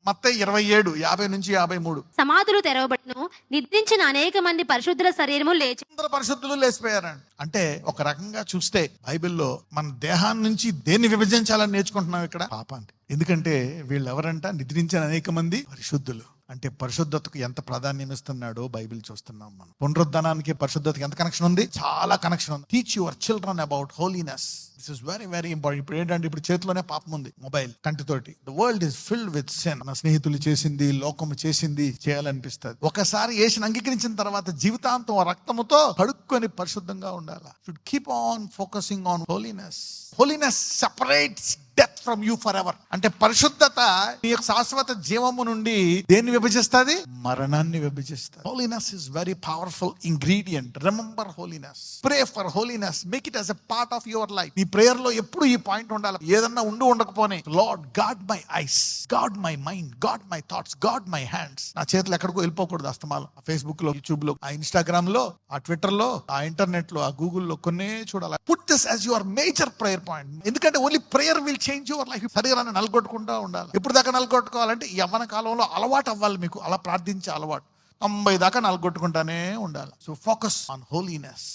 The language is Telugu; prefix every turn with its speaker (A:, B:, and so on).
A: మత్తయి 27:50-53.
B: సమాధులు తెరవబడును, నిద్రించిన అనేక మంది పరిశుద్ధుల శరీరము లేచి.
A: అందరు పరిశుద్ధులు లేచిపోయారండి. అంటే ఒక రకంగా చూస్తే బైబిల్లో మన దేహాన్ని నుంచి దేన్ని విభజించాలని నేర్చుకుంటున్నాం ఇక్కడ? పాపాన్ని. ఎందుకంటే వీళ్ళు ఎవరంట? నిద్రించిన అనేక మంది పరిశుద్ధులు. అంటే పరిశుద్ధతకు ఎంత ప్రాధాన్యం ఇస్తున్నాడో బైబిల్ చూస్తున్నాం మనం. పునరుద్ధానానికి పరిశుద్ధతకి ఎంత కనెక్షన్ ఉంది? చాలా కనెక్షన్ ఉంది. Teach your children about holiness. This is very very important. ఇప్పుడు ఏంటంటే ఇప్పుడు చేతిలోనే పాపం ఉంది, మొబైల్ కంటితోటి. The world is filled with sin. మన స్నేహితులు చేసింది, లోకము చేసింది చేయాలనిపిస్తుంది. ఒకసారి యేసుని అంగీకరించిన తర్వాత జీవితాంతం ఆ రక్తముతో కడుక్కొని పరిశుద్ధంగా ఉండాలి. Should keep on focusing on holiness. Holiness separates death from you for ever. అంటే పరిశుద్ధత నీ యొక్క శాశ్వత జీవము నుండి దేన్ని విభజిస్తుంది? మరణాన్ని విభజిస్తుంది. Holiness is very powerful ingredient. Remember holiness. Pray for holiness. Make it as a part of your life. నీ ప్రేయర్ లో ఎప్పుడు ఈ పాయింట్ ఉండాలి. ఏదన్నా ఉండకపోనే, Lord God my eyes, God my mind, God my thoughts, God my hands. నా చేతులు ఎక్కడికో వెళ్ళిపోకూడదు అస్తమానం. ఫేస్బుక్ లో, యూట్యూబ్ లో, ఆ ఇన్స్టాగ్రామ్ లో, ఆ ట్విట్టర్ లో, ఆ ఇంటర్నెట్ లో, ఆ గూగుల్ లో కొన్నే చూడాలి. Put this as your major prayer point. ఎందుకంటే only prayer will change your life. శరీరాన్ని నలగొట్టుకుంటూ ఉండాలి. ఎప్పుడు దాకా నలగొట్టుకోవాలంటే యవ్వన కాలంలో అలవాటు అవ్వాలి మీకు. అలా ప్రార్థించే అలవాటు 90 దాకా నలగొట్టుకుంటానే ఉండాలి. So focus on holiness.